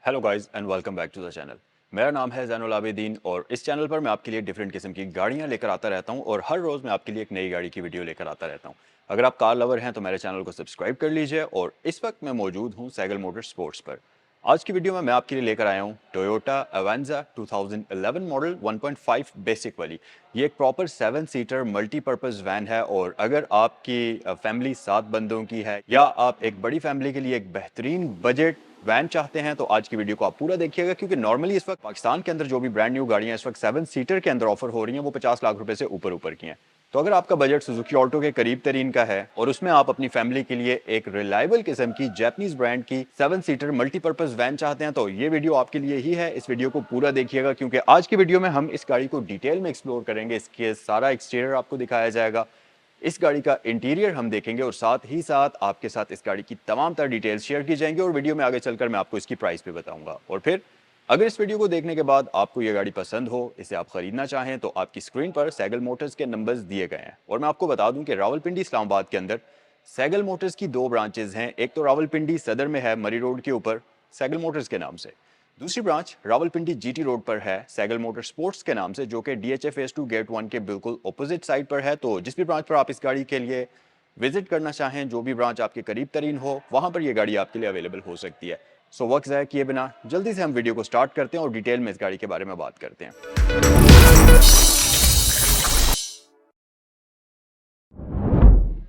Hello guys and welcome back to the channel. मेरा नाम है ज़ैनुल आबिदीन और इस चैनल पर मैं आपके लिए डिफरेंट किस्म की गाड़ियां लेकर आता रहता हूं और हर रोज़ मैं आपके लिए एक नई गाड़ी की वीडियो लेकर आता रहता हूं। अगर आप कार लवर हैं तो मेरे चैनल को सब्सक्राइब कर लीजिए। और इस वक्त मैं मौजूद हूं सैगल मोटर स्पोर्ट्स पर। आज की वीडियो में मैं आपके लिए लेकर आया हूं टोयोटा अवेंजा 2011 मॉडल 1.5 बेसिक वाली। ये एक प्रॉपर 7 सीटर मल्टीपर्पज़ वैन है और अगर आपकी फैमिली 7 बंदों की है या आप एक बड़ी फैमिली के लिए एक बेहतरीन बजट वैन चाहते हैं तो आज की वीडियो को आप पूरा देखिएगा, क्योंकि नॉर्मली इस वक्त पाकिस्तान के अंदर जो भी ब्रांड न्यू गाड़ियां इस वक्त 7 सीटर के अंदर ऑफर हो रही हैं वो 50 लाख रुपए से ऊपर ऊपर की हैं। तो अगर आपका बजट सुजुकी ऑल्टो के करीब तरीन का है और उसमें आप अपनी फैमिली के लिए एक रिलायबल किस्म की जापानीज ब्रांड की 7 सीटर मल्टीपर्पज वैन चाहते हैं तो ये वीडियो आपके लिए ही है। इस वीडियो को पूरा देखिएगा क्योंकि आज की वीडियो में हम इस गाड़ी को डिटेल में एक्सप्लोर करेंगे। इसके सारा एक्सटीरियर आपको दिखाया जाएगा, इस गाड़ी का इंटीरियर हम देखेंगे और साथ ही साथ आपके साथ इस गाड़ी की तमाम तरह डिटेल्स शेयर की जाएंगी और वीडियो में आगे चलकर मैं आपको इसकी प्राइस भी बताऊंगा। और फिर अगर इस वीडियो को देखने के बाद आपको ये गाड़ी पसंद हो, इसे आप खरीदना चाहें तो आपकी स्क्रीन पर सैगल मोटर्स के नंबर्स दिए गए हैं। और मैं आपको बता दूं कि रावलपिंडी इस्लामाबाद के अंदर सैगल मोटर्स की 2 ब्रांचेज हैं। एक तो रावलपिंडी सदर में है मरी रोड के ऊपर सैगल मोटर्स के नाम से, दूसरी ब्रांच रावलपिंडी जीटी रोड पर है सैगल मोटर स्पोर्ट्स के नाम से, जो कि डीएचए फेज 2 गेट 1 के बिल्कुल ऑपोजिट साइड पर है। तो जिस भी ब्रांच पर आप इस गाड़ी के लिए विजिट करना चाहें, जो भी ब्रांच आपके करीब तरीन हो, वहां पर यह गाड़ी आपके लिए अवेलेबल हो सकती है। सो वक्त ज़ाया किए बिना जल्दी से हम वीडियो को स्टार्ट करते हैं और डिटेल में इस गाड़ी के बारे में बात करते हैं।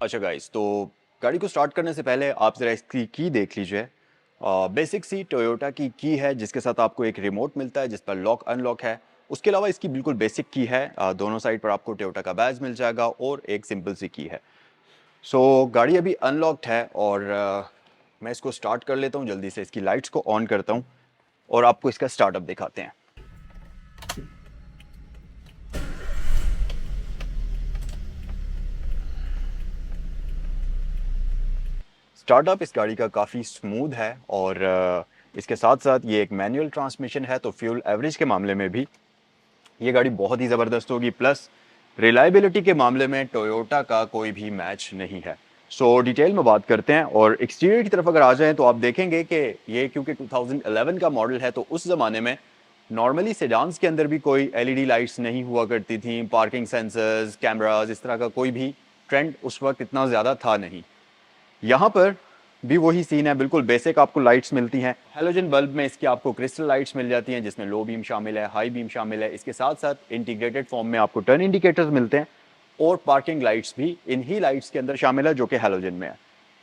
अच्छा गाइस, तो गाड़ी को स्टार्ट करने से पहले आप ज़रा इसकी की देख लीजिए। बेसिक सी टोयोटा की है जिसके साथ आपको एक रिमोट मिलता है जिस पर लॉक अनलॉक है। उसके अलावा इसकी बिल्कुल बेसिक की है। दोनों साइड पर आपको टोयोटा का बैज मिल जाएगा और एक सिंपल सी की है। सो गाड़ी अभी अनलॉक्ड है और मैं इसको स्टार्ट कर लेता हूँ जल्दी से। इसकी लाइट्स को ऑन करता हूँ और आपको इसका स्टार्टअप दिखाते हैं। स्टार्टअप इस गाड़ी का काफ़ी स्मूथ है और इसके साथ साथ ये एक मैनुअल ट्रांसमिशन है, तो फ्यूल एवरेज के मामले में भी ये गाड़ी बहुत ही ज़बरदस्त होगी। प्लस रिलायबिलिटी के मामले में टोयोटा का कोई भी मैच नहीं है। सो डिटेल में बात करते हैं और एक्सटीरियर की तरफ अगर आ जाएं तो आप देखेंगे कि ये क्योंकि 2011 का मॉडल है तो उस ज़माने में नॉर्मली सेडान्स के अंदर भी कोई एलईडी लाइट्स नहीं हुआ करती थी, पार्किंग सेंसर्स, कैमरास, इस तरह का कोई भी ट्रेंड उस वक्त इतना ज़्यादा था नहीं। यहाँ पर भी वही सीन है, बिल्कुल बेसिक आपको लाइट्स मिलती हैं। हेलोजन बल्ब में इसकी आपको क्रिस्टल लाइट्स मिल जाती हैं जिसमें लो बीम शामिल है, हाई बीम शामिल है। इसके साथ साथ इंटीग्रेटेड फॉर्म में आपको टर्न इंडिकेटर्स मिलते हैं और पार्किंग लाइट्स भी इन्हीं लाइट्स के अंदर शामिल है जो कि हेलोजन में है।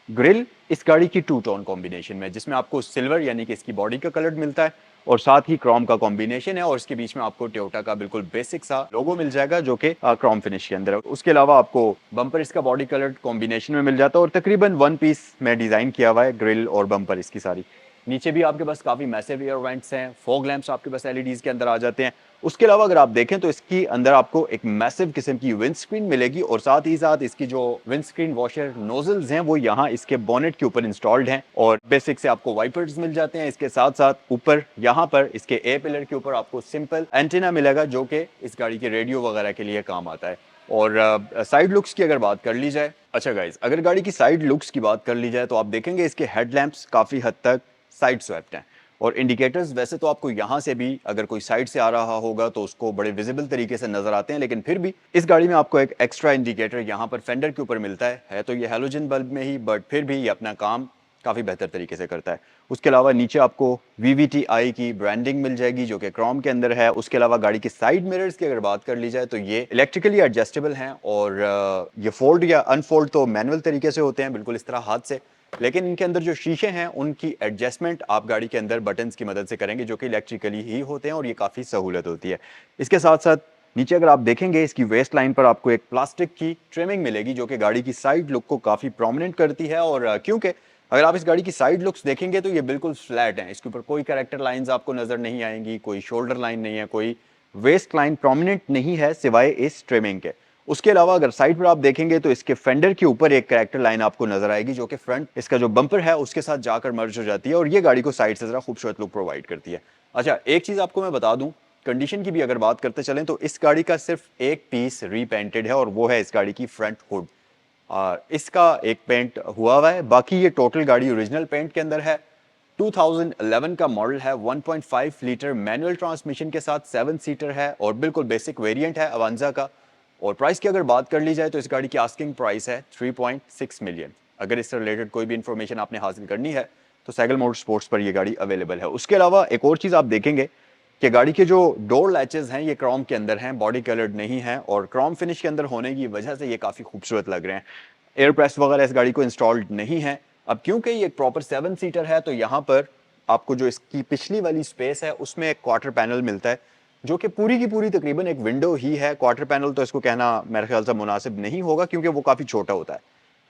ग्रिल इस गाड़ी की 2 टोन कॉम्बिनेशन में, जिसमें आपको सिल्वर यानी कि इसकी बॉडी का कलर मिलता है और साथ ही क्रोम का कॉम्बिनेशन है और इसके बीच में आपको टोयोटा का बिल्कुल बेसिक सा लोगो मिल जाएगा जो कि क्रोम फिनिश के अंदर है। उसके अलावा आपको बम्पर इसका बॉडी कलर कॉम्बिनेशन में मिल जाता है और तकरीबन 1 पीस में डिजाइन किया हुआ है ग्रिल और बम्पर इसकी सारी। नीचे भी आपके पास काफी मैसिव एयर वेंट्स हैं, फॉग लैंप्स आपके पास एलईडीज के अंदर आ जाते हैं। उसके अलावा अगर आप देखें तो इसकी अंदर आपको एक मैसिव किस्म की विंड स्क्रीन मिलेगी और साथ ही साथ इसकी जो विंड स्क्रीन वॉशर नोजल्स हैं वो यहाँ इसके बोनेट के ऊपर इंस्टॉल्ड हैं और बेसिक से आपको वाइपर्स मिल जाते हैं। इसके साथ साथ ऊपर यहाँ पर इसके ए पिलर के ऊपर आपको सिंपल एंटीना मिलेगा जो कि इस गाड़ी के रेडियो वगैरह के लिए काम आता है। और साइड लुक्स की अगर बात कर ली जाए, अच्छा गाइज, अगर गाड़ी की साइड लुक्स की बात कर ली जाए तो आप देखेंगे इसके हेडलैम्प्स काफी हद तक साइड स्वेप्ट हैं और इंडिकेटर्स वैसे तो आपको यहाँ से भी अगर कोई साइड से आ रहा होगा तो उसको बड़े विजिबल तरीके से नजर आते हैं, लेकिन फिर भी इस गाड़ी में आपको एक एक्स्ट्रा इंडिकेटर यहाँ पर फेंडर के ऊपर मिलता है तो ये हेलोजन बल्ब में ही, बट फिर भी ये अपना काम काफी बेहतर तरीके से करता है। उसके अलावा नीचे आपको VVTi की ब्रांडिंग मिल जाएगी जो कि क्रोम के अंदर है। उसके अलावा गाड़ी की साइड मिरर्स की अगर बात कर ली जाए तो ये इलेक्ट्रिकली एडजस्टेबल हैं और ये फोल्ड या अनफोल्ड तो मैनुअल तरीके से होते हैं, बिल्कुल इस तरह हाथ से, लेकिन इनके अंदर जो शीशे हैं उनकी एडजस्टमेंट आप गाड़ी के अंदर बटन्स की मदद से करेंगे जो कि इलेक्ट्रिकली ही होते हैं और ये काफ़ी सहूलत होती है। इसके साथ साथ नीचे अगर आप देखेंगे इसकी वेस्ट लाइन पर आपको एक प्लास्टिक की ट्रिमिंग मिलेगी जो कि गाड़ी की साइड लुक को काफ़ी प्रोमिनेंट करती है। और क्योंकि अगर आप इस गाड़ी की साइड लुक्स देखेंगे तो ये बिल्कुल फ्लैट हैं, इसके ऊपर कोई कैरेक्टर लाइंस आपको नजर नहीं आएंगी, कोई शोल्डर लाइन नहीं है, कोई वेस्ट लाइन प्रोमिनेंट नहीं है सिवाय इस ट्रिमिंग के। उसके अलावा अगर साइड पर आप देखेंगे तो इसके फेंडर के ऊपर एक कैरेक्टर लाइन आपको नजर आएगी जो कि फ्रंट इसका जो बम्पर है उसके साथ जाकर मर्ज हो जाती है और ये गाड़ी को साइड से जरा खूबसूरत लुक प्रोवाइड करती है। अच्छा, एक चीज आपको मैं बता दूं, कंडीशन की भी अगर बात करते चलें तो इस गाड़ी का सिर्फ एक पीस रीपेंटेड है और वो है इस गाड़ी की फ्रंट हुड। इसका एक पेंट हुआ हुआ है, बाकी ये टोटल गाड़ी ओरिजिनल पेंट के अंदर है। 2011 का मॉडल है, 1.5 लीटर मैनुअल ट्रांसमिशन के साथ 7 सीटर है और बिल्कुल बेसिक वेरिएंट है अवांजा का। और प्राइस की अगर बात कर ली जाए तो इस गाड़ी की आस्किंग प्राइस है 3.6 मिलियन। अगर इससे रिलेटेड कोई भी इंफॉर्मेशन आपने हासिल करनी है तो साइकिल मोटर स्पोर्ट्स पर ये गाड़ी अवेलेबल है। उसके अलावा एक और चीज़ आप देखेंगे कि गाड़ी के जो डोर लैचेस हैं ये क्रोम के अंदर हैं, बॉडी कलर्ड नहीं है और क्रोम फिनिश के अंदर होने की वजह से ये काफ़ी खूबसूरत लग रहे हैं। एयर प्रेस वगैरह इस गाड़ी को इंस्टॉल्ड नहीं है। अब क्योंकि ये एक प्रॉपर 7 सीटर है तो यहाँ पर आपको जो इसकी पिछली वाली स्पेस है उसमें एक क्वार्टर पैनल मिलता है, जो कि पूरी की पूरी तकरीबन एक विंडो ही है। क्वार्टर पैनल तो इसको कहना मेरे ख्याल से मुनासिब नहीं होगा क्योंकि वो काफ़ी छोटा होता है।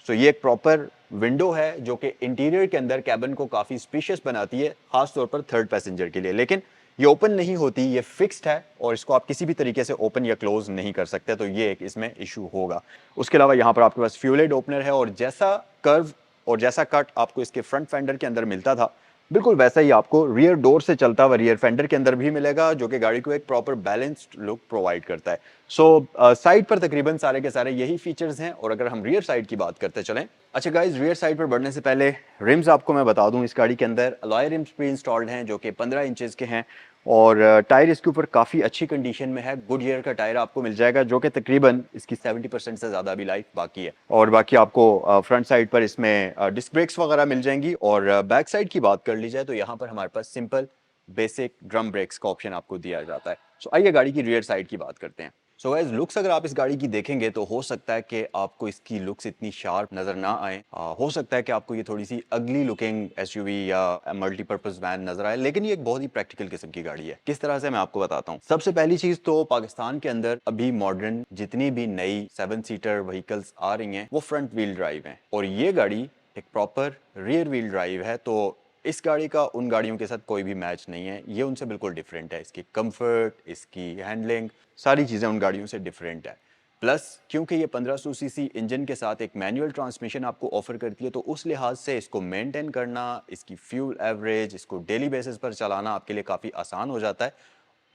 सो ये एक प्रॉपर विंडो है जो कि इंटीरियर के अंदर कैबिन को काफ़ी स्पेशियस बनाती है, खास तौर पर थर्ड पैसेंजर के लिए। लेकिन ये ओपन नहीं होती, ये फिक्स्ड है और इसको आप किसी भी तरीके से ओपन या क्लोज नहीं कर सकते, तो ये एक इसमें इशू होगा। उसके अलावा यहाँ पर आपके पास फ्यूल हेड ओपनर है और जैसा कर्व और जैसा कट आपको इसके फ्रंट फेंडर के अंदर मिलता था बिल्कुल वैसा ही आपको रियर डोर से चलता हुआ रियर फेंडर के अंदर भी मिलेगा, जो कि गाड़ी को एक प्रॉपर बैलेंस्ड लुक प्रोवाइड करता है। सो साइड पर तकरीबन सारे के सारे यही फीचर्स हैं। और अगर हम रियर साइड की बात करते चलें, अच्छा गाइज, रियर साइड पर बढ़ने से पहले रिम्स आपको मैं बता दूं, इस गाड़ी के अंदर अलॉय रिम्स प्री इंस्टॉल्ड हैं जो कि 15 इंचेस के हैं और टायर इसके ऊपर काफ़ी अच्छी कंडीशन में है। गुडईयर का टायर आपको मिल जाएगा जो कि तकरीबन इसकी 70% से ज़्यादा भी लाइफ बाकी है। और बाकी आपको फ्रंट साइड पर इसमें डिस्क ब्रेक्स वगैरह मिल जाएंगी। और बैक साइड की बात कर ली जाए तो यहाँ पर हमारे पास सिंपल बेसिक ड्रम ब्रेक्स का ऑप्शन आपको दिया जाता है। सो आइए गाड़ी की रियर साइड की बात करते हैं। सो गाइस, लुक्स अगर आप इस गाड़ी की देखेंगे तो हो सकता है कि आपको इसकी लुक्स इतनी शार्प नजर ना आए, हो सकता है कि आपको ये थोड़ी सी अगली लुकिंग एसयूवी या मल्टीपर्पज वैन नजर आए, लेकिन ये एक बहुत ही प्रैक्टिकल किस्म की गाड़ी है। किस तरह से, मैं आपको बताता हूँ। सबसे पहली चीज तो पाकिस्तान के अंदर अभी मॉडर्न जितनी भी नई 7 सीटर व्हीकल्स आ रही हैं वो फ्रंट व्हील ड्राइव हैं और ये गाड़ी एक प्रॉपर रियर व्हील ड्राइव है। तो इस गाड़ी का उन गाड़ियों के साथ कोई भी मैच नहीं है, ये उनसे बिल्कुल डिफरेंट है। इसकी कंफर्ट, इसकी हैंडलिंग, सारी चीज़ें उन गाड़ियों से डिफरेंट है। प्लस क्योंकि ये 1500 सीसी इंजन के साथ एक मैनुअल ट्रांसमिशन आपको ऑफर करती है तो उस लिहाज से इसको मेंटेन करना, इसकी फ्यूल एवरेज, इसको डेली बेसिस पर चलाना आपके लिए काफ़ी आसान हो जाता है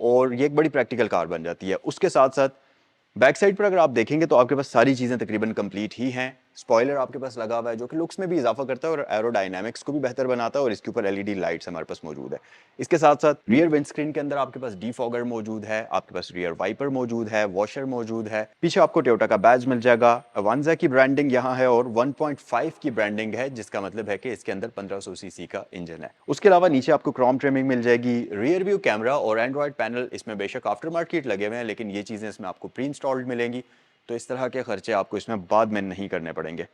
और ये एक बड़ी प्रैक्टिकल कार बन जाती है। उसके साथ साथ बैक साइड पर अगर आप देखेंगे तो आपके पास सारी चीज़ें तकरीबन कंप्लीट ही हैं। स्पॉइलर आपके पास लगा हुआ है जो कि लुक्स में भी इजाफा करता है और एरोडायनामिक्स को भी बेहतर बनाता है और इसके ऊपर एलईडी लाइट्स हमारे पास मौजूद है। इसके साथ साथ रियर विंडस्क्रीन के अंदर आपके पास डीफॉगर मौजूद है, आपके पास रियर वाइपर मौजूद है, वॉशर मौजूद है। पीछे आपको टोयोटा का बैज मिल जाएगा, अवांजा की ब्रांडिंग यहाँ है और 1.5 की ब्रांडिंग है, जिसका मतलब है कि इसके अंदर 1500 सीसी का इंजन है। उसके अलावा नीचे आपको क्रोम ट्रिमिंग मिल जाएगी, रियर व्यू कैमरा और एंड्रॉइड पैनल इसमें बेशक आफ्टर मार्केट लगे हुए हैं लेकिन ये चीज़ें इसमें आपको प्री इंस्टॉल्ड मिलेंगी, तो इस तरह के खर्चे आपको इसमें बाद में नहीं करने पड़ेंगे।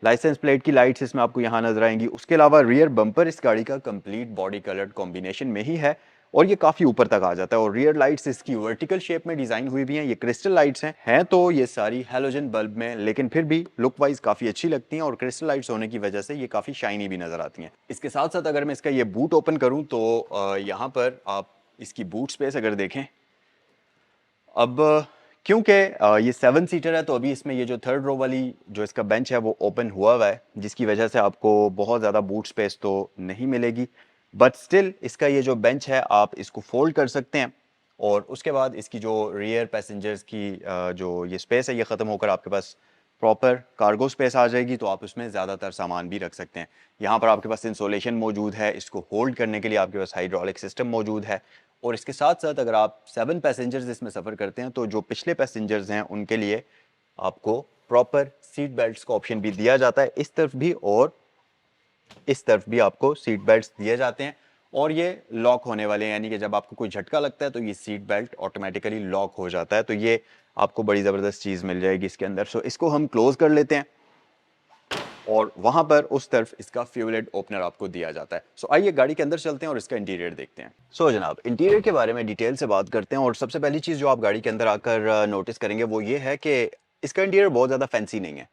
लाइसेंस प्लेट की लाइट्स इसमें आपको यहाँ नजर आएंगी। उसके अलावा रियर बम्पर इस गाड़ी का कंप्लीट बॉडी कलर्ड कॉम्बिनेशन में ही है और ये काफ़ी ऊपर तक आ जाता है और रियर लाइट्स इसकी वर्टिकल शेप में डिज़ाइन हुई भी हैं। ये क्रिस्टल लाइट्स हैं तो ये सारी हैलोजन बल्ब में, लेकिन फिर भी लुक वाइज काफ़ी अच्छी लगती हैं और क्रिस्टल लाइट्स होने की वजह से ये काफ़ी शाइनी भी नज़र आती हैं। इसके साथ साथ अगर मैं इसका ये बूट ओपन करूँ तो यहाँ पर आप इसकी बूट स्पेस अगर देखें, अब क्योंकि ये 7 सीटर है तो अभी इसमें ये जो थर्ड रो वाली जो इसका बेंच है वो ओपन हुआ है, जिसकी वजह से आपको बहुत ज़्यादा बूट स्पेस तो नहीं मिलेगी, बट स्टिल इसका ये जो बेंच है आप इसको फोल्ड कर सकते हैं और उसके बाद इसकी जो रियर पैसेंजर्स की जो ये स्पेस है ये ख़त्म होकर आपके पास प्रॉपर कार्गो स्पेस आ जाएगी, तो आप उसमें ज़्यादातर सामान भी रख सकते हैं। यहाँ पर आपके पास इंसोलेशन मौजूद है, इसको होल्ड करने के लिए आपके पास हाइड्रोलिक सिस्टम मौजूद है और इसके साथ साथ अगर आप 7 पैसेंजर्स इसमें सफ़र करते हैं तो जो पिछले पैसेंजर्स हैं उनके लिए आपको प्रॉपर सीट बेल्ट्स का ऑप्शन भी दिया जाता है, इस तरफ भी और इस तरफ भी आपको सीट बेल्ट्स दिए जाते हैं और ये लॉक होने वाले हैं, यानी कि जब आपको कोई झटका लगता है तो ये सीट बेल्ट ऑटोमेटिकली लॉक हो जाता है, तो ये आपको बड़ी ज़बरदस्त चीज़ मिल जाएगी इसके अंदर। सो इसको हम क्लोज कर लेते हैं और वहां पर उस तरफ इसका फ्यूल हेड ओपनर आपको दिया जाता है। सो आइए गाड़ी के अंदर चलते हैं और इसका इंटीरियर देखते हैं। सो जनाब, इंटीरियर के बारे में डिटेल से बात करते हैं और सबसे पहली चीज़ जो आप गाड़ी के अंदर आकर नोटिस करेंगे वो ये है कि इसका इंटीरियर बहुत ज़्यादा फैंसी नहीं है।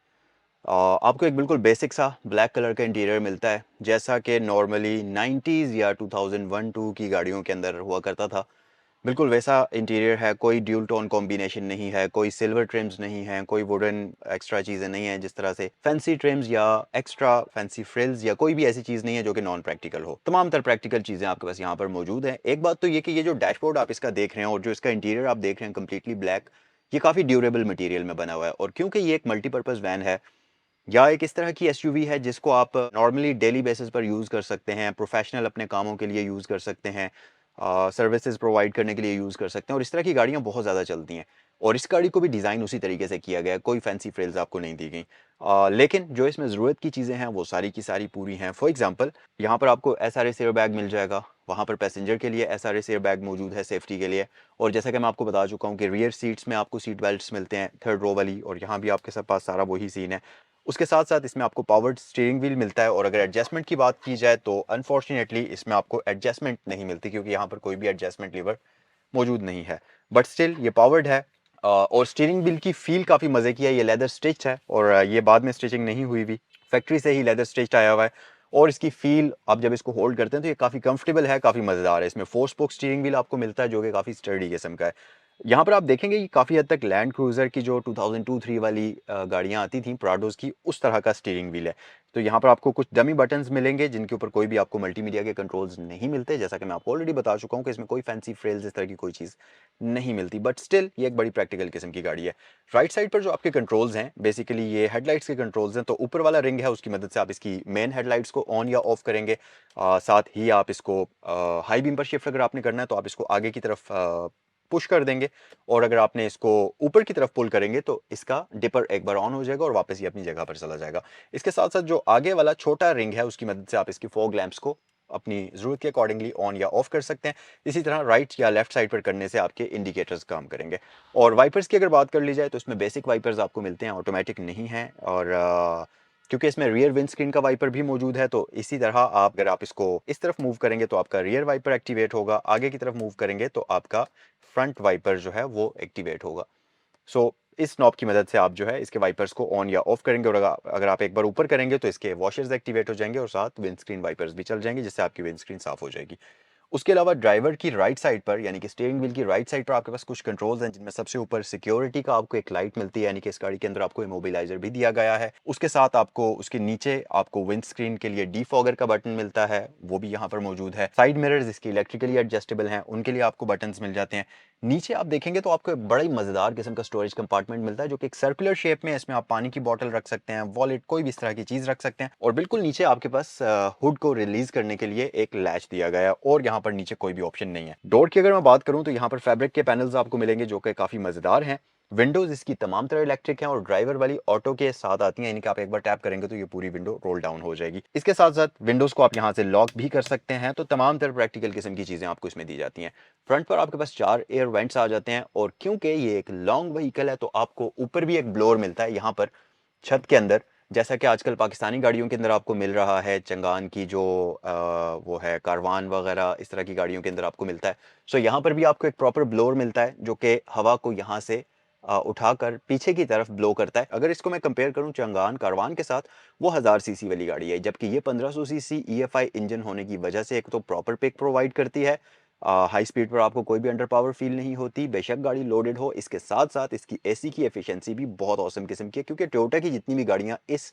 आपको एक बिल्कुल बेसिक सा ब्लैक कलर का इंटीरियर मिलता है जैसा कि नॉर्मली 90s या 2001-2 की गाड़ियों के अंदर हुआ करता था, बिल्कुल वैसा इंटीरियर है। कोई ड्यूल टोन कॉम्बिनेशन नहीं है, कोई सिल्वर ट्रिम्स नहीं है, कोई वुडन एक्स्ट्रा चीज़ें नहीं है, जिस तरह से फैंसी ट्रिम्स या एक्स्ट्रा फैंसी फ्रिल्स या कोई भी ऐसी चीज़ नहीं है जो कि नॉन प्रैक्टिकल हो। तमाम तर प्रैक्टिकल चीज़ें आपके पास यहाँ पर मौजूद हैं। एक बात तो ये कि ये जो डैशबोर्ड आप इसका देख रहे हैं और जो इसका इंटीरियर आप देख रहे हैं कम्प्लीटली ब्लैक, ये काफ़ी ड्यूरेबल मटीरियल में बना हुआ है और क्योंकि ये एक मल्टीपर्पज़ वैन है या एक इस तरह की एसयूवी है जिसको आप नॉर्मली डेली बेसिस पर यूज़ कर सकते हैं, प्रोफेशनल अपने कामों के लिए यूज़ कर सकते हैं, सर्विसेज प्रोवाइड करने के लिए यूज़ कर सकते हैं, और इस तरह की गाड़ियाँ बहुत ज़्यादा चलती हैं। और इस गाड़ी को भी डिज़ाइन उसी तरीके से किया गया है, कोई फैंसी फ्रिल्स आपको नहीं दी गई। लेकिन जो इसमें ज़रूरत की चीज़ें हैं वो सारी की सारी पूरी हैं। फॉर एग्जांपल, यहाँ पर आपको एसआरएस एयर बैग मिल जाएगा, वहाँ पर पैसेंजर के लिए एसआरएस एयर बैग मौजूद है सेफ्टी के लिए। और जैसा कि मैं आपको बता चुका हूँ कि रियर सीट्स में आपको सीट बेल्ट्स मिलते हैं, थर्ड रो वाली, और यहाँ भी आपके पास सारा वही सीन है। उसके साथ साथ इसमें आपको पावर्ड स्टीयरिंग व्हील मिलता है। और अगर एडजस्टमेंट की बात की जाए तो अनफॉर्चुनेटली इसमें आपको एडजस्टमेंट नहीं मिलती, क्योंकि यहाँ पर कोई भी एडजस्टमेंट लीवर मौजूद नहीं है। बट स्टिल ये पावर्ड है। और स्टीयरिंग व्हील की फील काफ़ी मज़े की है। ये लेदर स्टिच है, और ये बाद में स्टिचिंग नहीं हुई हुई, फैक्ट्री से ही लेदर स्टिच आया हुआ है। और इसकी फील आप जब इसको होल्ड करते हैं तो ये काफ़ी कंफर्टेबल है, काफ़ी मज़ेदार है। इसमें 4 स्पोक स्टीयरिंग व्हील आपको मिलता है जो कि काफ़ी स्टर्डी किस्म का है। यहाँ पर आप देखेंगे कि काफ़ी हद तक लैंड क्रूज़र की जो 2002-3 वाली गाड़ियाँ आती थी प्राडोज़ की, उस तरह का स्टीयरिंग व्हील है। तो यहाँ पर आपको कुछ डमी बटन्स मिलेंगे जिनके ऊपर कोई भी आपको मल्टीमीडिया के कंट्रोल्स नहीं मिलते। जैसा कि मैं आपको ऑलरेडी बता चुका हूँ कि इसमें कोई फैंसी फ्रेल्स इस तरह की कोई चीज़ नहीं मिलती, बट स्टिल ये एक बड़ी प्रैक्टिकल किस्म की गाड़ी है। राइट साइड पर जो आपके कंट्रोल्स हैं, बेसिकली ये हेडलाइट्स के कंट्रोल्स हैं। तो ऊपर वाला रिंग है, उसकी मदद से आप इसकी मेन हेडलाइट्स को ऑन या ऑफ करेंगे। साथ ही आप इसको हाई बीम पर शिफ्ट अगर आपने करना है तो आप इसको आगे की तरफ पुश कर देंगे, और अगर आपने इसको ऊपर की तरफ पुल करेंगे तो इसका डिपर एक बार ऑन हो जाएगा और वापस ये अपनी जगह पर चला जाएगा। इसके साथ साथ जो आगे वाला छोटा रिंग है, उसकी मदद से आप इसकी फॉग लैंप्स को अपनी ज़रूरत के अकॉर्डिंगली ऑन या ऑफ कर सकते हैं। इसी तरह राइट या लेफ्ट साइड पर करने से आपके इंडिकेटर्स काम करेंगे। और वाइपर्स की अगर बात कर ली जाए तो इसमें बेसिक वाइपर्स आपको मिलते हैं, ऑटोमेटिक नहीं है। और क्योंकि इसमें रियर विंड स्क्रीन का वाइपर भी मौजूद है, तो इसी तरह आप अगर आप इसको इस तरफ मूव करेंगे तो आपका रियर वाइपर एक्टिवेट होगा, आगे की तरफ मूव करेंगे तो आपका फ्रंट वाइपर जो है वो एक्टिवेट होगा। सो इस नॉब की मदद से आप जो है इसके वाइपर्स को ऑन या ऑफ करेंगे, और अगर आप एक बार ऊपर करेंगे तो इसके वॉशर्स एक्टिवेट हो जाएंगे और साथ विंडस्क्रीन वाइपर्स भी चल जाएंगे, जिससे आपकी विंडस्क्रीन साफ हो जाएगी। उसके अलावा ड्राइवर की राइट साइड पर, यानी कि स्टीयरिंग व्हील की राइट साइड पर आपके पास कुछ कंट्रोल्स हैं, जिनमें सबसे ऊपर सिक्योरिटी का आपको एक लाइट मिलती है, यानी कि इस गाड़ी के अंदर आपको इमोबिलाइजर भी दिया गया है। उसके साथ आपको उसके नीचे आपको विंड स्क्रीन के लिए डीफॉगर का बटन मिलता है, वो भी यहाँ पर मौजूद है। साइड मिरर्स इसके इलेक्ट्रिकली एडजस्टेबल हैं, उनके लिए आपको बटन्स मिल जाते हैं। नीचे आप देखेंगे तो आपको एक बड़ा ही मजेदार किस्म का स्टोरेज कंपार्टमेंट मिलता है, जो कि एक सर्कुलर शेप में है। इसमें आप पानी की बोतल रख सकते हैं, वॉलेट, कोई भी इस तरह की चीज रख सकते हैं। और बिल्कुल नीचे आपके पास हुड को रिलीज करने के लिए एक लैच दिया गया है, और यहाँ पर नीचे कोई भी ऑप्शन नहीं है। डोर की अगर मैं बात करूं तो यहाँ पर फैब्रिक के पैनल्स आपको मिलेंगे जो कि काफी मजेदार हैं। विंडोज इसकी तमाम तरह इलेक्ट्रिक हैं, और ड्राइवर वाली ऑटो के साथ आती हैं, यानी कि आप एक बार टैप करेंगे तो ये पूरी विंडो रोल डाउन हो जाएगी। इसके साथ साथ विंडोज को आप यहाँ से लॉक भी कर सकते हैं। तो तमाम तरह प्रैक्टिकल किस्म की चीजें आपको इसमें दी जाती हैं। फ्रंट पर आपके पास 4 एयर वेंट्स आ जाते हैं, और क्योंकि ये एक लॉन्ग व्हीकल है तो आपको ऊपर भी एक ब्लोअर मिलता है यहाँ पर छत के अंदर, जैसा कि आजकल पाकिस्तानी गाड़ियों के अंदर आपको मिल रहा है। चंगान की जो वो है कारवान वगैरह, इस तरह की गाड़ियों के अंदर आपको मिलता है। सो यहाँ पर भी आपको एक प्रॉपर ब्लोअर मिलता है जो कि हवा को यहाँ से उठाकर पीछे की तरफ ब्लो करता है। अगर इसको मैं कंपेयर करूं चंगान कारवान के साथ, वो 1000 सीसी वाली गाड़ी है, जबकि ये 1500 सीसी EFI इंजन होने की वजह से एक तो प्रॉपर पिक प्रोवाइड करती है, हाई स्पीड पर आपको कोई भी अंडर पावर फील नहीं होती, बेशक गाड़ी लोडेड हो। इसके साथ साथ इसकी एसी की एफिशिएंसी भी बहुत औसम किस्म की है, क्योंकि टोयोटा की जितनी भी गाड़ियां इस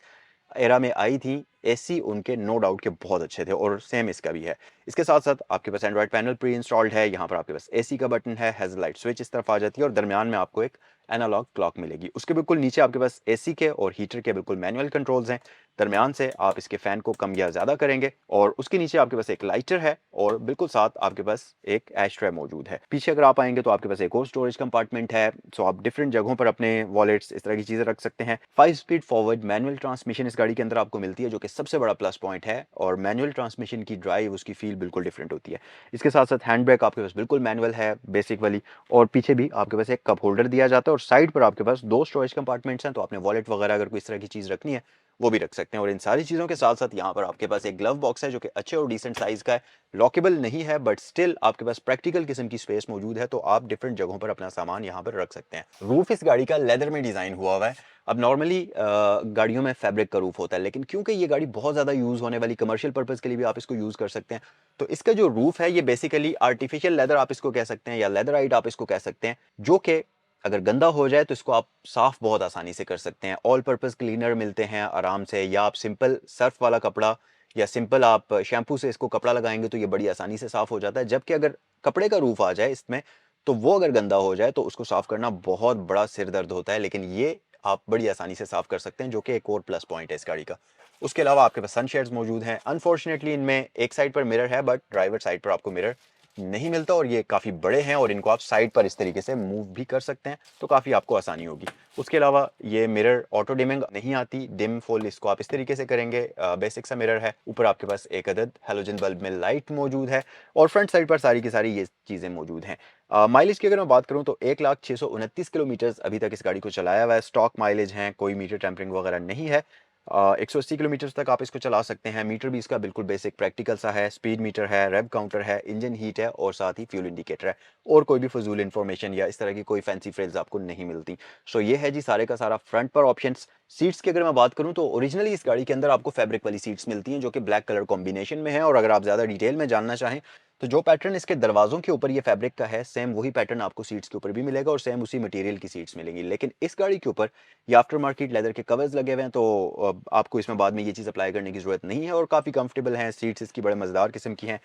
एरा में आई थी, एसी उनके नो डाउट के बहुत अच्छे थे, और सेम इसका भी है। इसके साथ साथ आपके पास एंड्रॉइड पैनल प्री इंस्टॉल्ड है। यहाँ पर आपके पास एसी का बटन है, हेडलाइट स्विच इस तरफ आ जाती है, और दरमियान में आपको एक एनालॉग क्लॉक मिलेगी। उसके बिल्कुल नीचे आपके पास एसी के और हीटर के बिल्कुल मैनुअल कंट्रोल्स हैं। दरमियान से आप इसके फैन को कम या ज्यादा करेंगे, और उसके नीचे आपके पास एक लाइटर है, और बिल्कुल साथ आपके पास एक एश ट्रे मौजूद है। पीछे अगर आप आएंगे तो आपके पास एक और स्टोरेज कंपार्टमेंट है, सो आप डिफरेंट जगहों पर अपने वॉलेट्स, इस तरह की चीजें रख सकते हैं। 5 स्पीड फॉरवर्ड मैनुअल ट्रांसमिशन इस गाड़ी के अंदर आपको मिलती है, जो कि सबसे बड़ा प्लस पॉइंट है। और मैनुअल ट्रांसमिशन की ड्राइव, उसकी फील बिल्कुल डिफरेंट होती है। इसके साथ साथ हैंड ब्रेक आपके पास बिल्कुल मैनुअल है, बेसिक वाली। और पीछे भी आपके पास एक कप होल्डर दिया जाता है, और साइड पर आपके पास 2 स्टोरेज कंपार्टमेंट्स हैं, तो आपने वॉलेट वगैरह अगर कोई इस तरह की चीज रखनी है वो भी रख सकते हैं। और इन सारी चीज़ों के साथ साथ यहाँ पर आपके पास एक ग्लव बॉक्स है, जो कि अच्छे और डिसेंट साइज का है। लॉकेबल नहीं है, बट स्टिल आपके पास प्रैक्टिकल किस्म की स्पेस मौजूद है, तो आप डिफरेंट जगहों पर अपना सामान यहाँ पर रख सकते हैं। रूफ इस गाड़ी का लेदर में डिजाइन हुआ है। अब नॉर्मली गाड़ियों में फैब्रिक का रूफ होता है, लेकिन क्योंकि ये गाड़ी बहुत ज़्यादा यूज़ होने वाली, कमर्शियल पर्पज़ के लिए भी आप इसको यूज़ कर सकते हैं, तो इसका जो रूफ है ये बेसिकली आर्टिफिशियल लेदर आप इसको कह सकते हैं, या लेदराइट आप इसको कह सकते हैं, जो कि अगर गंदा हो जाए तो इसको आप साफ बहुत आसानी से कर सकते हैं। ऑल पर्पस क्लीनर मिलते हैं आराम से, या आप सिंपल सर्फ वाला कपड़ा या सिंपल आप शैम्पू से इसको कपड़ा लगाएंगे तो ये बड़ी आसानी से साफ हो जाता है। जबकि अगर कपड़े का रूफ आ जाए इसमें, तो वो अगर गंदा हो जाए तो उसको साफ करना बहुत बड़ा सिर दर्द होता है। लेकिन ये आप बड़ी आसानी से साफ़ कर सकते हैं, जो कि एक और प्लस पॉइंट है इस गाड़ी का। उसके अलावा आपके पास सनशेड्स मौजूद हैं। अनफॉर्चुनेटली इनमें एक साइड पर मिरर है, बट ड्राइवर साइड पर आपको मिरर नहीं मिलता और ये काफ़ी बड़े हैं और इनको आप साइड पर इस तरीके से मूव भी कर सकते हैं, तो काफ़ी आपको आसानी होगी। उसके अलावा ये मिरर ऑटो डिमिंग नहीं आती, डिम फुल इसको आप इस तरीके से करेंगे, बेसिक सा मिरर है। ऊपर आपके पास एक अदद हैलोजन बल्ब में लाइट मौजूद है और फ्रंट साइड पर सारी की सारी ये चीज़ें मौजूद हैं। माइलेज की अगर मैं बात करूँ तो 1,06,29 किलोमीटर्स अभी तक इस गाड़ी को चलाया हुआ है। स्टॉक माइलेज है, कोई मीटर टेम्परिंग वगैरह नहीं है। 180 किलोमीटर तक आप इसको चला सकते हैं। मीटर भी इसका बिल्कुल बेसिक प्रैक्टिकल सा है। स्पीड मीटर है, रेव काउंटर है, इंजन हीट है और साथ ही फ्यूल इंडिकेटर है और कोई भी फजूल इन्फॉर्मेशन या इस तरह की कोई फैंसी फ्रेज आपको नहीं मिलती। सो ये है जी सारे का सारा फ्रंट पर ऑप्शंस। सीट्स की अगर मैं बात करूं तो ओरिजिनली इस गाड़ी के अंदर आपको फैब्रिक वाली सीट्स मिलती हैं, जो कि ब्लैक कलर कॉम्बिनेशन में है। और अगर आप ज़्यादा डिटेल में जानना चाहें तो जो पैटर्न इसके दरवाजों के ऊपर ये फैब्रिक का है, सेम वही पैटर्न आपको सीट्स के ऊपर भी मिलेगा और सेम उसी मटेरियल की सीट्स मिलेंगी। लेकिन इस गाड़ी के ऊपर ये आफ्टर मार्केट लेदर के कवर्स लगे हुए हैं, तो आपको इसमें बाद में ये चीज़ अप्लाई करने की ज़रूरत नहीं है और काफ़ी कंफर्टेबल हैं। सीट्स इसकी बड़े मज़ेदार किस्म की हैं।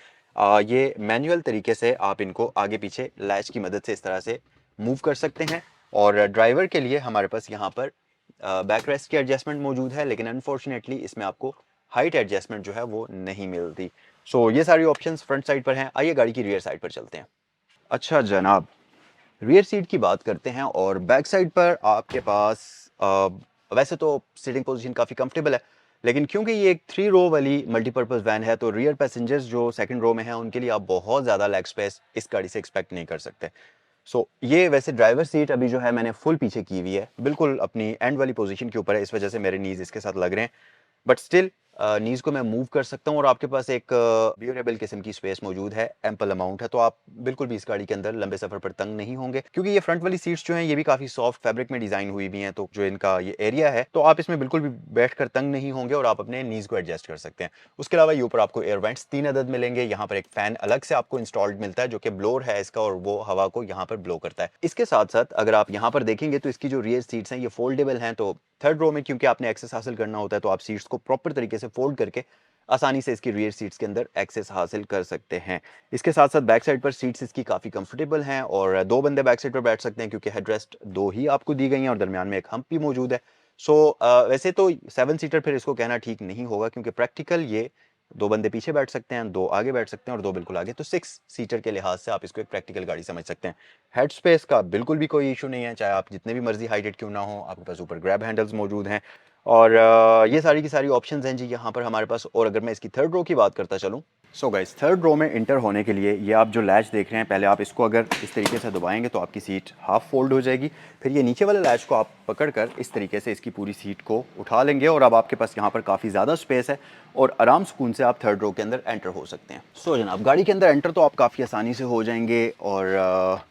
ये मैनुअल तरीके से आप इनको आगे पीछे लैच की मदद से इस तरह से मूव कर सकते हैं। और ड्राइवर के लिए हमारे पास यहाँ पर बैक रेस्ट की एडजस्टमेंट मौजूद है, लेकिन अनफॉर्चुनेटली इसमें आपको हाइट एडजस्टमेंट जो है वो नहीं मिलती। सो ये सारी ऑप्शंस फ्रंट साइड पर हैं। आइए गाड़ी की रियर साइड पर चलते हैं। अच्छा जनाब, रियर सीट की बात करते हैं और बैक साइड पर आपके पास वैसे तो सीटिंग पोजीशन काफ़ी कंफर्टेबल है, लेकिन क्योंकि ये एक 3 रो वाली मल्टीपर्पज़ वैन है तो रियर पैसेंजर्स जो सेकंड रो में हैं उनके लिए आप बहुत ज़्यादा लेग स्पेस इस गाड़ी से एक्सपेक्ट नहीं कर सकते। ये वैसे ड्राइवर सीट अभी जो है मैंने फुल पीछे की हुई है, बिल्कुल अपनी एंड वाली पोजीशन के ऊपर है, इस वजह से मेरे नीज इसके साथ लग रहे हैं। बट स्टिल नीज को मैं मूव कर सकता हूँ और आपके पास एक ड्यूरेबल किस्म की स्पेस मौजूद है, एम्पल अमाउंट है, तो आप बिल्कुल भी इस गाड़ी के अंदर लंबे सफर पर तंग नहीं होंगे। क्योंकि ये फ्रंट वाली सीट्स जो हैं ये भी काफी सॉफ्ट फैब्रिक में डिजाइन हुई भी हैं, तो जो इनका ये एरिया है तो आप इसमें बिल्कुल भी बैठकर तंग नहीं होंगे और आप अपने नीज को एडजस्ट कर सकते हैं। उसके अलावा ये ऊपर आपको एयर वेंट्स 3 अदद मिलेंगे। यहाँ पर एक फैन अलग से आपको इंस्टॉल्ड मिलता है जो कि ब्लोअर है इसका और वो हवा को यहाँ पर ब्लो करता है। इसके साथ साथ अगर आप यहाँ पर देखेंगे तो इसकी जो रियर सीट्स हैं ये फोल्डेबल हैं, तो थर्ड रो में क्योंकि आपने एक्सेस हासिल करना होता है तो आप सीट्स को प्रॉपर तरीके से फोल्ड करके आसानी से इसकी रियर सीट्स के अंदर एक्सेस हासिल कर सकते हैं। इसके साथ साथ बैक साइड पर सीट्स इसकी काफ़ी कंफर्टेबल हैं और 2 बंदे बैक साइड पर बैठ सकते हैं क्योंकि हेडरेस्ट 2 ही आपको दी गई हैं और दरमियान में एक हम्प भी मौजूद है। वैसे तो 7 सीटर फिर इसको कहना ठीक नहीं होगा क्योंकि प्रैक्टिकल ये 2 बंदे पीछे बैठ सकते हैं, 2 आगे बैठ सकते हैं और 2 बिल्कुल आगे, तो 6 सीटर के लिहाज से आप इसको एक प्रैक्टिकल गाड़ी समझ सकते हैं। हेड स्पेस का बिल्कुल भी कोई इशू नहीं है, चाहे आप जितने भी मर्जी हाइटेड क्यों ना हो, आपके पास ऊपर ग्रैब हैंडल्स मौजूद हैं और ये सारी की सारी ऑप्शंस हैं जी यहाँ पर हमारे पास। और अगर मैं इसकी थर्ड रो की बात करता चलूँ, सो गाइस थर्ड रो में इंटर होने के लिए ये आप जो लैच देख रहे हैं, पहले आप इसको अगर इस तरीके से दबाएंगे तो आपकी सीट हाफ फोल्ड हो जाएगी। फिर ये नीचे वाले लैच को आप पकड़कर इस तरीके से इसकी पूरी सीट को उठा लेंगे और अब आपके पास यहाँ पर काफ़ी ज़्यादा स्पेस है और आराम सुकून से आप थर्ड रो के अंदर एंटर हो सकते हैं। जनाब गाड़ी के अंदर एंटर तो आप काफ़ी आसानी से हो जाएंगे और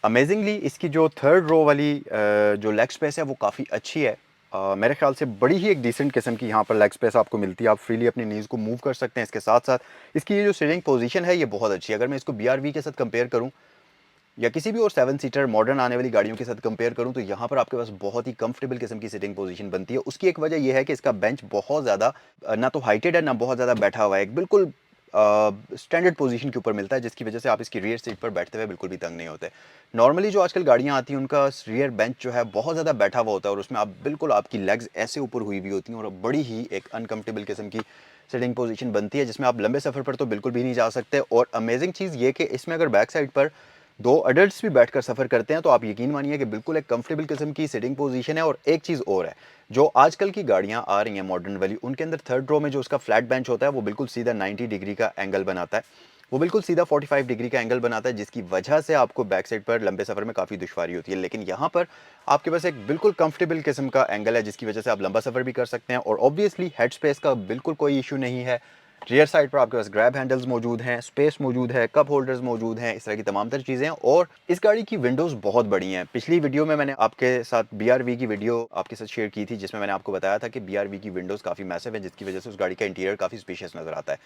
अमेजिंगली इसकी जो थर्ड रो वाली जो लेग स्पेस है वो काफ़ी अच्छी है। मेरे ख्याल से बड़ी ही एक डिसेंट किस्म की यहाँ पर लेग स्पेस आपको मिलती है, आप फ्रीली अपनी नीज़ को मूव कर सकते हैं। इसके साथ साथ इसकी ये जो सिटिंग पोजीशन है ये बहुत अच्छी है। अगर मैं इसको BRV के साथ कंपेयर करूँ या किसी भी और 7 सीटर मॉडर्न आने वाली गाड़ियों के साथ कंपेयर करूं तो यहाँ पर आपके पास बहुत ही कंफर्टेबल किस्म की सिटिंग पोजीशन बनती है। उसकी एक वजह यह है कि इसका बेंच बहुत ज़्यादा ना तो हाइटेड है ना बहुत ज़्यादा बैठा हुआ है, एक बिल्कुल स्टैंडर्ड पोजीशन के ऊपर मिलता है, जिसकी वजह से आप इसकी रियर सीट पर बैठते हुए बिल्कुल भी तंग नहीं होते। नॉर्मली जो आजकल गाड़ियाँ आती हैं उनका रियर बेंच जो है बहुत ज़्यादा बैठा हुआ होता है और उसमें आप बिल्कुल आपकी लेग्स ऐसे ऊपर हुई हुई होती हैं और बड़ी ही एक अनकम्फर्टेबल किस्म की सिटिंग पोजीशन बनती है जिसमें आप लंबे सफ़र पर तो बिल्कुल भी नहीं जा सकते। और अमेजिंग चीज़ ये कि इसमें अगर बैक साइड पर 2 अडल्ट्स भी बैठकर सफ़र करते हैं तो आप यकीन मानिए कि बिल्कुल एक कंफर्टेबल किस्म की सिटिंग पोजीशन है। और एक चीज़ और है, जो आजकल की गाड़ियां आ रही हैं मॉडर्न वाली, उनके अंदर थर्ड रो में जो उसका फ्लैट बेंच होता है वो बिल्कुल सीधा 90 डिग्री का एंगल बनाता है, वो बिल्कुल सीधा 45 डिग्री का एंगल बनाता है, जिसकी वजह से आपको बैक साइड पर लंबे सफ़र में काफ़ी दुश्वारी होती है। लेकिन यहाँ पर आपके पास एक बिल्कुल कंफर्टेबल किस्म का एंगल है जिसकी वजह से आप लंबा सफ़र भी कर सकते हैं और ऑब्वियसली हेड स्पेस का बिल्कुल कोई इशू नहीं है। रियर साइड पर आपके पास ग्रैब हैंडल्स मौजूद हैं, स्पेस मौजूद है, कप होल्डर्स मौजूद हैं, इस तरह की तमाम तर चीज़ें हैं। और इस गाड़ी की विंडोज़ बहुत बड़ी हैं। पिछली वीडियो में मैंने आपके साथ BRV की वीडियो आपके साथ शेयर की थी जिसमें मैंने आपको बताया था कि BRV की विंडोज़ काफ़ी मैसिव है जिसकी वजह से उस गाड़ी का इंटीरियर काफ़ी स्पेशियस नज़र आता है।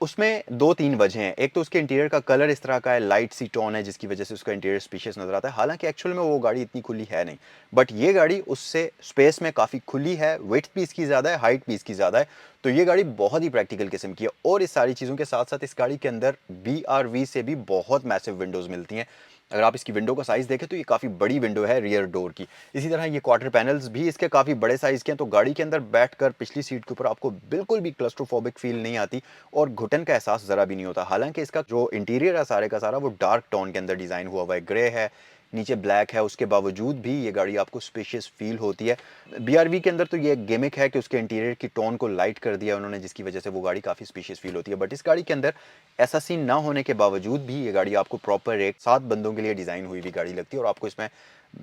उसमें 2-3 वजह हैं। एक तो उसके इंटीरियर का कलर इस तरह का है, लाइट सी टोन है जिसकी वजह से उसका इंटीरियर स्पेशियस नज़र आता है। हालांकि एक्चुअल में वो गाड़ी इतनी खुली है नहीं, बट ये गाड़ी उससे स्पेस में काफ़ी खुली है, वेट भी इसकी ज़्यादा है, हाइट भी इसकी ज़्यादा है, तो ये गाड़ी बहुत ही प्रैक्टिकल किस्म की है। और इस सारी चीज़ों के साथ साथ इस गाड़ी के अंदर BRV से भी बहुत मैसिव विंडोज़ मिलती हैं अगर आप इसकी विंडो का साइज़ देखें तो ये काफ़ी बड़ी विंडो है रियर डोर की। इसी तरह ये क्वार्टर पैनल्स भी इसके काफ़ी बड़े साइज़ के हैं, तो गाड़ी के अंदर बैठकर पिछली सीट के ऊपर आपको बिल्कुल भी क्लस्ट्रोफोबिक फ़ील नहीं आती और घुटन का एहसास ज़रा भी नहीं होता। हालाँकि इसका जो इंटीरियर है सारे का सारा वो डार्क टोन के अंदर डिज़ाइन हुआ हुआ है, ग्रे है, नीचे ब्लैक है, उसके बावजूद भी ये गाड़ी आपको स्पेशियस फ़ील होती है। बीआरवी के अंदर तो ये एक गिमिक है कि उसके इंटीरियर की टोन को लाइट कर दिया उन्होंने, जिसकी वजह से वो गाड़ी काफ़ी स्पेशियस फ़ील होती है। बट इस गाड़ी के अंदर ऐसा सीन ना होने के बावजूद भी ये गाड़ी आपको प्रॉपर एक 7 बंदों के लिए डिज़ाइन हुई हुई गाड़ी लगती है और आपको इसमें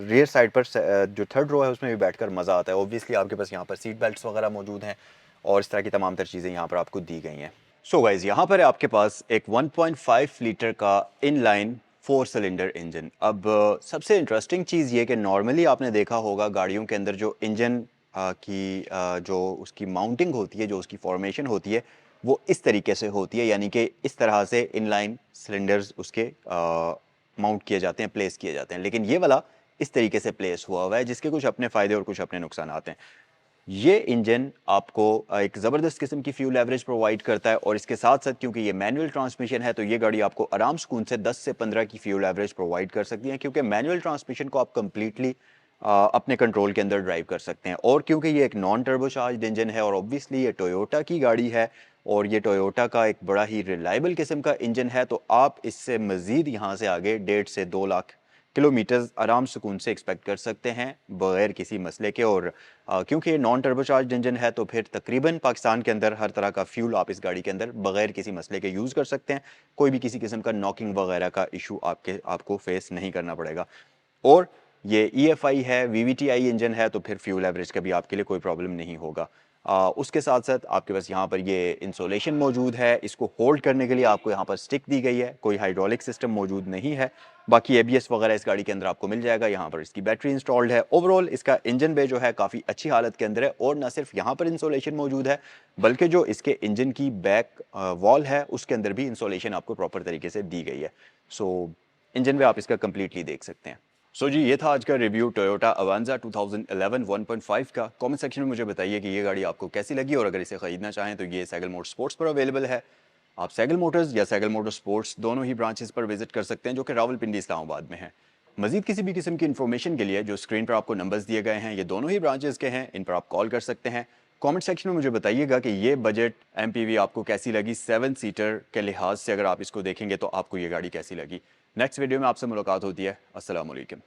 रियर साइड पर जो थर्ड रो है उसमें भी बैठकर मज़ा आता है। ऑब्वियसली आपके पास यहाँ पर सीट बेल्ट्स वगैरह मौजूद हैं और इस तरह की तमाम तर चीज़ें यहाँ पर आपको दी गई हैं। सो गाइस, यहाँ पर है आपके पास एक 1.5 लीटर का इनलाइन 4 सिलेंडर इंजन। अब सबसे इंटरेस्टिंग चीज़ ये कि नॉर्मली आपने देखा होगा गाड़ियों के अंदर जो इंजन की जो उसकी माउंटिंग होती है, जो उसकी फॉर्मेशन होती है, वो इस तरीके से होती है, यानी कि इस तरह से इनलाइन सिलेंडर्स उसके माउंट किए जाते हैं, प्लेस किए जाते हैं। लेकिन ये वाला इस तरीके से प्लेस हुआ हुआ है, जिसके कुछ अपने फ़ायदे और कुछ अपने नुकसानात हैं। ये इंजन आपको एक ज़बरदस्त किस्म की फ्यूल एवरेज प्रोवाइड करता है और इसके साथ-साथ क्योंकि ये मैनुअल ट्रांसमिशन है, तो ये गाड़ी आपको आराम सुकून से 10 से 15 की फ्यूल एवरेज प्रोवाइड कर सकती है, क्योंकि मैनुअल ट्रांसमिशन को आप कंप्लीटली अपने कंट्रोल के अंदर ड्राइव कर सकते हैं। और क्योंकि ये एक नॉन टर्बोचार्ज्ड इंजन है और ऑब्वियसली ये टोयोटा की गाड़ी है और ये टोयोटा का एक बड़ा ही रिलायबल किस्म का इंजन है, तो आप इससे मज़ीद यहाँ से आगे 1.5 से 2 लाख किलोमीटर्स आराम सुकून से एक्सपेक्ट कर सकते हैं बगैर किसी मसले के। और क्योंकि ये नॉन टर्बोचार्ज्ड इंजन है, तो फिर तकरीबन पाकिस्तान के अंदर हर तरह का फ्यूल आप इस गाड़ी के अंदर बगैर किसी मसले के यूज़ कर सकते हैं। कोई भी किसी किस्म का नॉकिंग वगैरह का इशू आपको फेस नहीं करना पड़ेगा। और ये EFI है, VVTi इंजन है, तो फिर फ्यूल एवरेज का भी आपके लिए कोई प्रॉब्लम नहीं होगा। उसके साथ साथ आपके पास यहाँ पर ये इंसोलेशन मौजूद है, इसको होल्ड करने के लिए आपको यहाँ पर स्टिक दी गई है, कोई हाइड्रोलिक सिस्टम मौजूद नहीं है। बाकी ABS वगैरह इस गाड़ी के अंदर आपको मिल जाएगा। यहाँ पर इसकी बैटरी इंस्टॉल्ड है। ओवरऑल इसका इंजन बे जो है काफ़ी अच्छी हालत के अंदर है और ना सिर्फ यहाँ पर इंसोलेशन मौजूद है, बल्कि जो इसके इंजन की बैक वॉल है उसके अंदर भी इंसोलेशन आपको प्रॉपर तरीके से दी गई है। सो इंजन पे आप इसका कंप्लीटली देख सकते हैं। सो जी, ये था आज का रिव्यू टोयोटा अवांजा 2011 1.5 का। कमेंट सेक्शन में मुझे बताइए कि ये गाड़ी आपको कैसी लगी और अगर इसे खरीदना चाहें तो ये सैगल मोटर स्पोर्ट्स पर अवेलेबल है। आप सैगल मोटर्स या सैगल मोटर स्पोर्ट्स दोनों ही ब्रांचेस पर विजिट कर सकते हैं, जो कि रावलपिंडी इस्लामाबाद में है। मजीद किसी भी किस्म की इन्फॉर्मेशन के लिए जो स्क्रीन पर आपको नंबर्स दिए गए हैं, ये दोनों ही ब्रांचेस के हैं, इन पर आप कॉल कर सकते हैं। कमेंट सेक्शन में मुझे बताइएगा कि ये बजट MPV आपको कैसी लगी, 7 सीटर के लिहाज से अगर आप इसको देखेंगे तो आपको ये गाड़ी कैसी लगी। नेक्स्ट वीडियो में आपसे मुलाकात होती है। अस्सलाम वालेकुम।